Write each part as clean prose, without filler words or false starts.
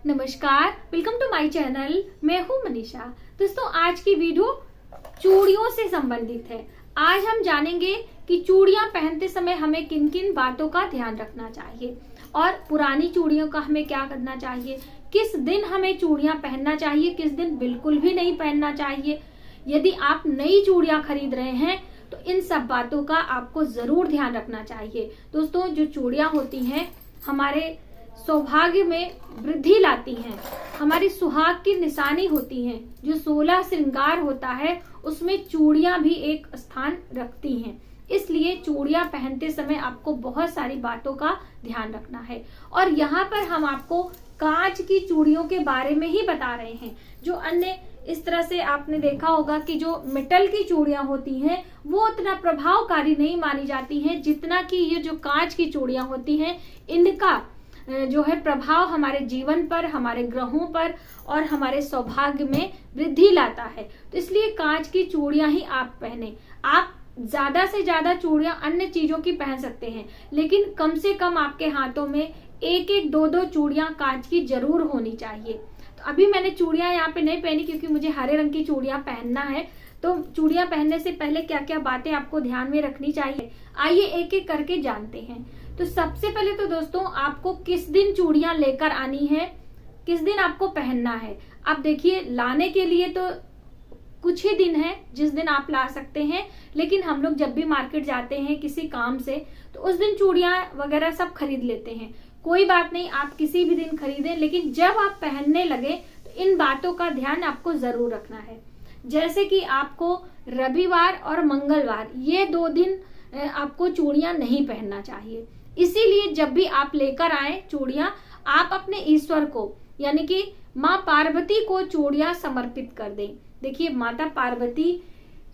नमस्कार, welcome to my channel. मैं हूं मनीषा। दोस्तों, आज की वीडियो चूड़ियों से संबंधित है। आज हम जानेंगे कि चूड़ियां पहनते समय हमें किन किन बातों का ध्यान रखना चाहिए और पुरानी चूड़ियों का हमें क्या करना चाहिए, किस दिन हमें चूड़ियां पहनना चाहिए, किस दिन बिल्कुल भी नहीं पहनना चाहिए। यदि आप नई चूड़ियां खरीद रहे हैं तो इन सब बातों का आपको जरूर ध्यान रखना चाहिए। दोस्तों, जो चूड़ियां होती हैं हमारे सौभाग्य में वृद्धि लाती हैं, हमारी सुहाग की निशानी होती हैं। जो 16 श्रृंगार होता है उसमें चूड़ियां भी एक स्थान रखती हैं। इसलिए चूड़ियां पहनते समय आपको बहुत सारी बातों का ध्यान रखना है। और यहाँ पर हम आपको कांच की चूड़ियों के बारे में ही बता रहे हैं। जो अन्य इस तरह से आपने देखा होगा कि जो मेटल की चूड़ियां होती हैं वो उतना प्रभावकारी नहीं मानी जाती हैं जितना कि ये जो कांच की चूड़ियां होती हैं इनका जो है प्रभाव हमारे जीवन पर, हमारे ग्रहों पर और हमारे सौभाग्य में वृद्धि लाता है। तो इसलिए कांच की चूड़ियां ही आप पहने। आप ज्यादा से ज्यादा चूड़ियां अन्य चीजों की पहन सकते हैं, लेकिन कम से कम आपके हाथों में एक एक दो दो चूड़ियां कांच की जरूर होनी चाहिए। तो अभी मैंने चूड़ियां यहाँ पे नहीं पहनी क्योंकि मुझे हरे रंग की चूड़ियां पहनना है। तो चूड़ियां पहनने से पहले क्या क्या बातें आपको ध्यान में रखनी चाहिए, आइए एक एक करके जानते हैं। तो सबसे पहले तो दोस्तों, आपको किस दिन चूड़ियां लेकर आनी है, किस दिन आपको पहनना है। अब देखिए, लाने के लिए तो कुछ ही दिन है जिस दिन आप ला सकते हैं, लेकिन हम लोग जब भी मार्केट जाते हैं किसी काम से तो उस दिन चूड़ियां वगैरह सब खरीद लेते हैं। कोई बात नहीं, आप किसी भी दिन खरीदें, लेकिन जब आप पहनने लगे तो इन बातों का ध्यान आपको जरूर रखना है। जैसे कि आपको रविवार और मंगलवार ये 2 दिन आपको चूड़ियां नहीं पहनना चाहिए। इसीलिए जब भी आप लेकर आए चूड़ियां, आप अपने ईश्वर को यानी कि माँ पार्वती को चूड़ियां समर्पित कर दें। देखिए, माता पार्वती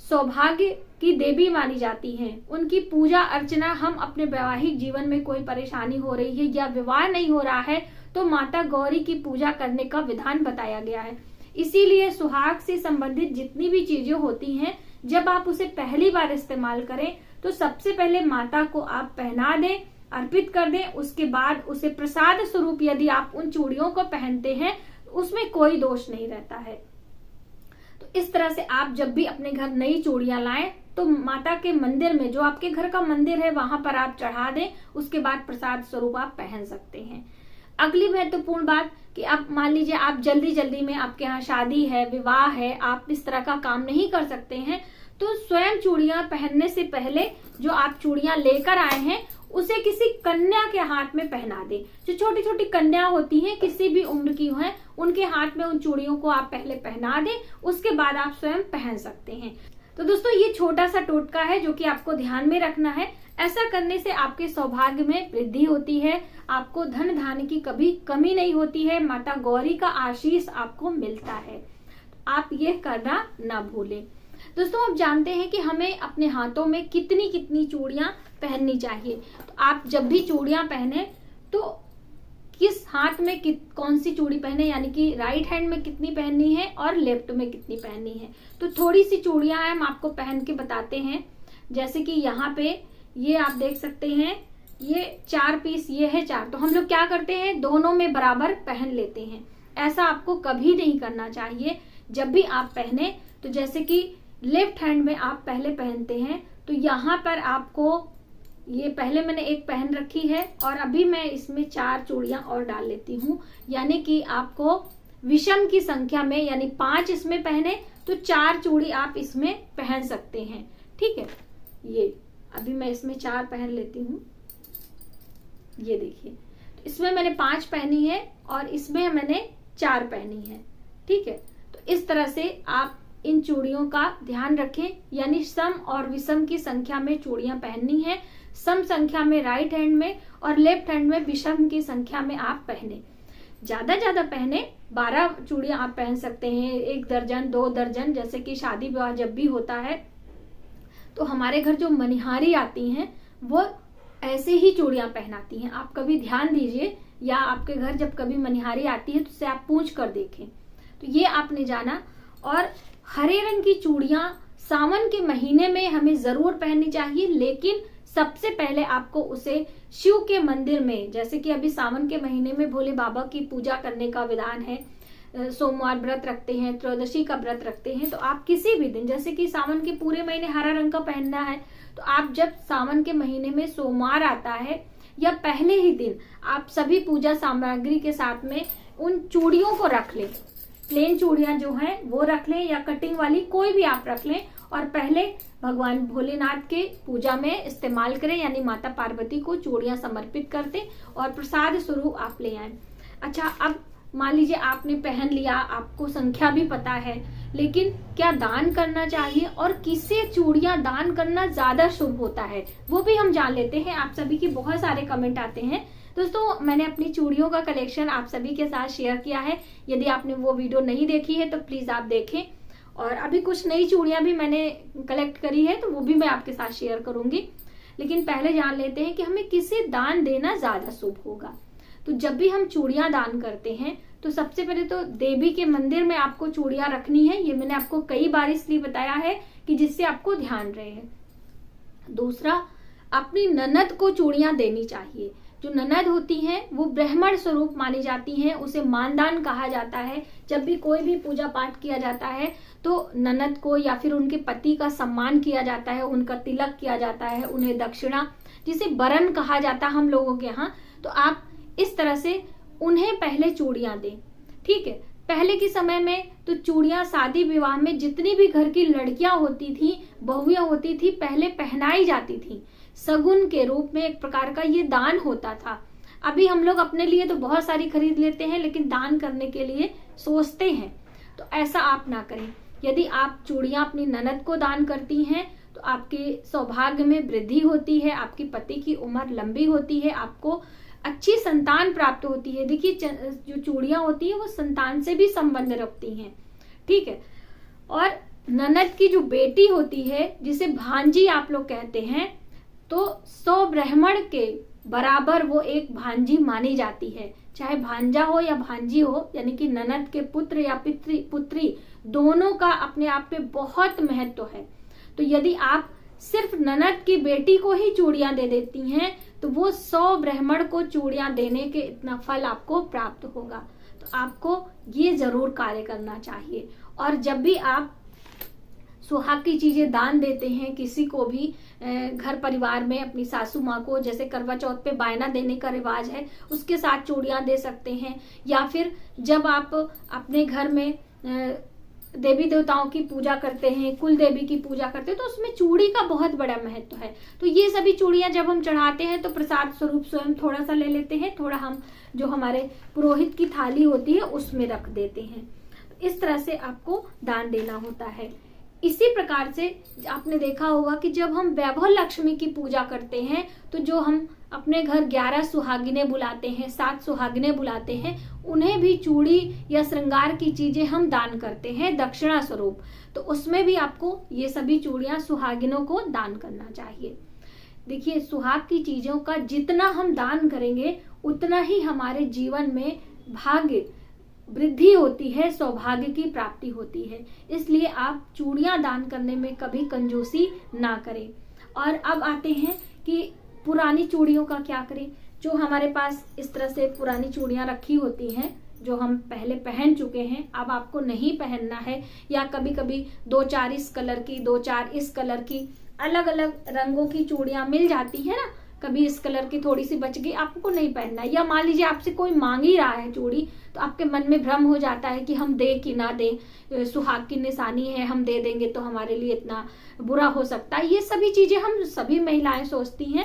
सौभाग्य की देवी मानी जाती हैं। उनकी पूजा अर्चना हम अपने वैवाहिक जीवन में कोई परेशानी हो रही है या विवाह नहीं हो रहा है तो माता गौरी की पूजा करने का विधान बताया गया है। इसीलिए सुहाग से संबंधित जितनी भी चीजें होती हैं, जब आप उसे पहली बार इस्तेमाल करें तो सबसे पहले माता को आप पहना दें, अर्पित कर दें। उसके बाद उसे प्रसाद स्वरूप यदि आप उन चूड़ियों को पहनते हैं उसमें कोई दोष नहीं रहता है। तो इस तरह से आप जब भी अपने घर नई चूड़ियां लाएं तो माता के मंदिर में, जो आपके घर का मंदिर है, वहां पर आप चढ़ा दें। उसके बाद प्रसाद स्वरूप आप पहन सकते हैं। अगली महत्वपूर्ण बात कि आप मान लीजिए आप जल्दी जल्दी में, आपके यहाँ शादी है, विवाह है, आप इस तरह का काम नहीं कर सकते हैं, तो स्वयं चूड़ियां पहनने से पहले जो आप चूड़ियां लेकर आए हैं उसे किसी कन्या के हाथ में पहना दें। जो छोटी छोटी कन्या होती हैं, किसी भी उम्र की हैं, उनके हाथ में उन चूड़ियों को आप पहले पहना दें, उसके बाद आप स्वयं पहन सकते हैं। तो दोस्तों, ये छोटा सा टोटका है जो कि आपको ध्यान में रखना है। ऐसा करने से आपके सौभाग्य में वृद्धि होती है, आपको धन धान्य की कभी कमी नहीं होती है, माता गौरी का आशीष आपको मिलता है। आप ये करना ना भूलें। दोस्तों, आप जानते हैं कि हमें अपने हाथों में कितनी कितनी चूड़ियां पहननी चाहिए। तो आप जब भी चूड़ियां पहने तो किस हाथ में कौन सी चूड़ी पहने, यानी कि राइट हैंड में कितनी पहननी है और लेफ्ट में कितनी पहननी है। तो थोड़ी सी चूड़ियां हम आपको पहन के बताते हैं। जैसे कि यहाँ पे ये आप देख सकते हैं, ये 4 पीस, ये है 4। तो हम लोग क्या करते हैं, दोनों में बराबर पहन लेते हैं। ऐसा आपको कभी नहीं करना चाहिए। जब भी आप पहने तो जैसे कि लेफ्ट हैंड में आप पहले पहनते हैं तो यहाँ पर आपको, ये पहले मैंने एक पहन रखी है और अभी मैं इसमें 4 चूड़ियां और डाल लेती हूँ। यानी कि आपको विषम की संख्या में, यानी 5 इसमें पहने तो 4 चूड़ी आप इसमें पहन सकते हैं। ठीक है, ये अभी मैं इसमें 4 पहन लेती हूँ। ये देखिए, तो इसमें मैंने 5 पहनी है और इसमें मैंने 4 पहनी है। ठीक है, तो इस तरह से आप इन चूड़ियों का ध्यान रखें, यानी सम और विषम की संख्या में चूड़ियां पहननी है। सम संख्या में राइट हैंड में और लेफ्ट हैंड में विषम की संख्या में आप पहने। ज्यादा पहने, 12 चूड़ियां आप पहन सकते हैं, 1 दर्जन 2 दर्जन। जैसे कि शादी विवाह जब भी होता है तो हमारे घर जो मनिहारी आती हैं वो ऐसे ही चूड़ियां पहनाती हैं। आप कभी ध्यान दीजिए, या आपके घर जब कभी मनिहारी आती है तो उससे आप पूछ कर देखें। तो ये आपने जाना। और हरे रंग की चूड़ियां सावन के महीने में हमें जरूर पहननी चाहिए, लेकिन सबसे पहले आपको उसे शिव के मंदिर में, जैसे कि अभी सावन के महीने में भोले बाबा की पूजा करने का विधान है, सोमवार व्रत रखते हैं, त्रयोदशी का व्रत रखते हैं, तो आप किसी भी दिन, जैसे कि सावन के पूरे महीने हरा रंग का पहनना है, तो आप जब सावन के महीने में सोमवार आता है या पहले ही दिन आप सभी पूजा सामग्री के साथ में उन चूड़ियों को रख लें। प्लेन चूड़ियां जो हैं वो रख लें या कटिंग वाली कोई भी आप रख लें, और पहले भगवान भोलेनाथ के पूजा में इस्तेमाल करें, यानी माता पार्वती को चूड़ियां समर्पित कर दें और प्रसाद स्वरूप आप ले आए। अच्छा, अब मान लीजिए आपने पहन लिया, आपको संख्या भी पता है, लेकिन क्या दान करना चाहिए और किससे चूड़ियां दान करना ज्यादा शुभ होता है वो भी हम जान लेते हैं। आप सभी के बहुत सारे कमेंट आते हैं। दोस्तों, मैंने अपनी चूड़ियों का कलेक्शन आप सभी के साथ शेयर किया है। यदि आपने वो वीडियो नहीं देखी है तो प्लीज आप देखें, और अभी कुछ नई चूड़ियां भी मैंने कलेक्ट करी है तो वो भी मैं आपके साथ शेयर करूंगी। लेकिन पहले जान लेते हैं कि हमें किसे दान देना ज्यादा शुभ होगा। तो जब भी हम चूड़ियां दान करते हैं तो सबसे पहले तो देवी के मंदिर में आपको चूड़ियां रखनी है। ये मैंने आपको कई बार इसलिए बताया है कि जिससे आपको ध्यान रहे। दूसरा, अपनी ननद को चूड़ियां देनी चाहिए। जो ननद होती हैं वो ब्राह्मण स्वरूप मानी जाती हैं, उसे मानदान कहा जाता है। जब भी कोई भी पूजा पाठ किया जाता है तो ननद को या फिर उनके पति का सम्मान किया जाता है, उनका तिलक किया जाता है, उन्हें दक्षिणा, जिसे बरन कहा जाता है हम लोगों के यहाँ, तो आप इस तरह से उन्हें पहले चूड़ियां दें। ठीक है, पहले के समय में तो चूड़ियां शादी विवाह में जितनी भी घर की लड़कियां होती थी, बहुएं होती थी, पहले पहनाई जाती थी। सगुन के रूप में एक प्रकार का ये दान होता था। अभी हम लोग अपने लिए तो बहुत सारी खरीद लेते हैं, लेकिन दान करने के लिए सोचते हैं, तो ऐसा आप ना करें। यदि आप चूड़ियां अपनी ननद को दान करती हैं तो आपके सौभाग्य में वृद्धि होती है, आपके पति की उम्र लंबी होती है, आपको अच्छी संतान प्राप्त होती है। देखिए, जो चूड़ियां होती है वो संतान से भी संबंध रखती हैं। ठीक है, और ननद की जो बेटी होती है, जिसे भांजी आप लोग कहते हैं, तो 100 ब्राह्मण के बराबर वो एक भांजी मानी जाती है। चाहे भांजा हो या भांजी हो, यानी कि ननद के पुत्र या पुत्री दोनों का अपने आप में बहुत महत्व है। तो यदि आप सिर्फ ननद की बेटी को ही चूड़ियां दे देती हैं तो वो 100 ब्राह्मण को चूड़ियां देने के इतना फल आपको प्राप्त होगा। तो आपको ये जरूर कार्य करना चाहिए। और जब भी आप सुहाग की चीजें दान देते हैं किसी को भी, घर परिवार में अपनी सासू माँ को, जैसे करवा चौथ पे बायना देने का रिवाज है, उसके साथ चूड़ियां दे सकते हैं। या फिर जब आप अपने घर में देवी देवताओं की पूजा करते हैं, कुल देवी की पूजा करते हैं, तो उसमें चूड़ी का बहुत बड़ा महत्व है। तो ये सभी चूड़ियां जब हम चढ़ाते हैं तो प्रसाद स्वरूप स्वयं थोड़ा सा ले लेते हैं, थोड़ा हम जो हमारे पुरोहित की थाली होती है उसमें रख देते हैं। इस तरह से आपको दान देना होता है। इसी प्रकार से आपने देखा होगा कि जब हम वैभव लक्ष्मी की पूजा करते हैं तो जो हम अपने घर 11 सुहागिने बुलाते हैं, 7 सुहागिने बुलाते हैं, उन्हें भी चूड़ी या श्रृंगार की चीजें हम दान करते हैं दक्षिणा स्वरूप। तो उसमें भी आपको ये सभी चूड़ियां सुहागिनों को दान करना चाहिए। देखिए, सुहाग की चीजों का जितना हम दान करेंगे उतना ही हमारे जीवन में भाग्य वृद्धि होती है, सौभाग्य की प्राप्ति होती है। इसलिए आप चूड़ियां दान करने में कभी कंजूसी ना करें। और अब आते हैं कि पुरानी चूड़ियों का क्या करें। जो हमारे पास इस तरह से पुरानी चूड़ियां रखी होती हैं, जो हम पहले पहन चुके हैं, अब आपको नहीं पहनना है, या कभी कभी 2-4 इस कलर की, 2-4 इस कलर की, अलग अलग रंगों की चूड़ियां मिल जाती है ना, कभी इस कलर की थोड़ी सी बच गई, आपको नहीं पहनना है। या मान लीजिए आपसे कोई मांग ही रहा है चूड़ी, तो आपके मन में भ्रम हो जाता है कि हम दे कि ना दे, सुहाग की निशानी है, हम दे देंगे तो हमारे लिए इतना बुरा हो सकता है। ये सभी चीजें हम सभी महिलाएं सोचती हैं,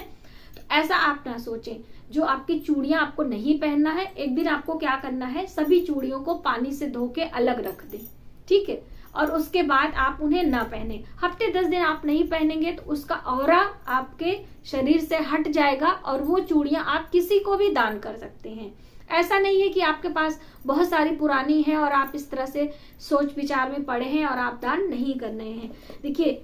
तो ऐसा आप ना सोचें। जो आपकी चूड़ियां आपको नहीं पहनना है, एक दिन आपको क्या करना है, सभी चूड़ियों को पानी से धो के अलग रख दें। ठीक है, और उसके बाद आप उन्हें ना पहने। हफ्ते 10 दिन आप नहीं पहनेंगे तो उसका ऑरा आपके शरीर से हट जाएगा, और वो चूड़ियां आप किसी को भी दान कर सकते हैं। ऐसा नहीं है कि आपके पास बहुत सारी पुरानी है और आप इस तरह से सोच विचार में पड़े हैं और आप दान नहीं कर रहे हैं। देखिए,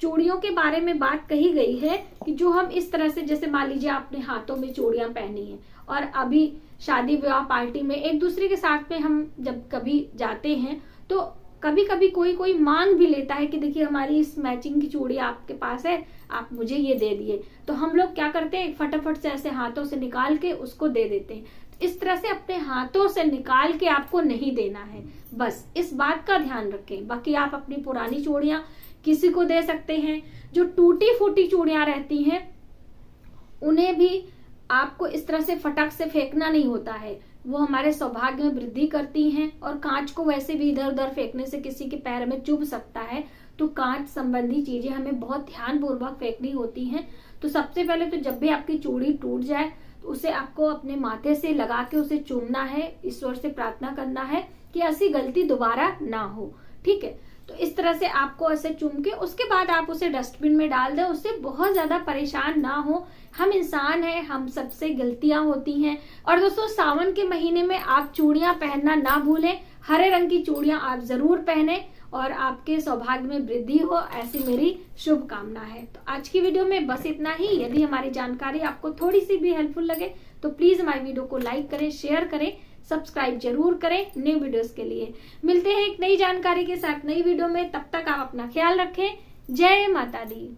चूड़ियों के बारे में बात कही गई है कि जो हम इस तरह से, जैसे मान लीजिए आपने हाथों में चूड़ियां पहनी है और अभी शादी विवाह पार्टी में एक दूसरे के साथ में हम जब कभी जाते हैं तो कभी कभी कोई कोई मांग भी लेता है कि देखिए हमारी इस मैचिंग की चूड़ी आपके पास है, आप मुझे ये दे दिए। तो हम लोग क्या करते हैं, फटाफट से ऐसे हाथों से निकाल के उसको दे देते हैं। इस तरह से अपने हाथों से निकाल के आपको नहीं देना है, बस इस बात का ध्यान रखें। बाकी आप अपनी पुरानी चूड़ियां किसी को दे सकते हैं। जो टूटी फूटी चूड़ियां रहती हैं उन्हें भी आपको इस तरह से फटक से फेंकना नहीं होता है, वो हमारे सौभाग्य में वृद्धि करती हैं। और कांच को वैसे भी इधर उधर फेंकने से किसी के पैर में चुभ सकता है, तो कांच संबंधी चीजें हमें बहुत ध्यान पूर्वक फेंकनी होती हैं। तो सबसे पहले तो जब भी आपकी चूड़ी टूट जाए तो उसे आपको अपने माथे से लगा के उसे चूमना है, ईश्वर से प्रार्थना करना है कि ऐसी गलती दोबारा ना हो। ठीक है, तो इस तरह से आपको ऐसे चूम के उसके बाद आप उसे डस्टबिन में डाल दें। उससे बहुत ज्यादा परेशान ना हो, हम इंसान हैं, हम सबसे गलतियां होती हैं। और दोस्तों सावन के महीने में आप चूड़ियां पहनना ना भूलें, हरे रंग की चूड़ियां आप जरूर पहने और आपके सौभाग्य में वृद्धि हो, ऐसी मेरी शुभकामना है। तो आज की वीडियो में बस इतना ही। यदि हमारी जानकारी आपको थोड़ी सी भी हेल्पफुल लगे तो प्लीज हमारी वीडियो को लाइक करें, शेयर करें, सब्सक्राइब जरूर करें न्यू वीडियोस के लिए। मिलते हैं एक नई जानकारी के साथ नई वीडियो में, तब तक आप अपना ख्याल रखें। जय माता दी।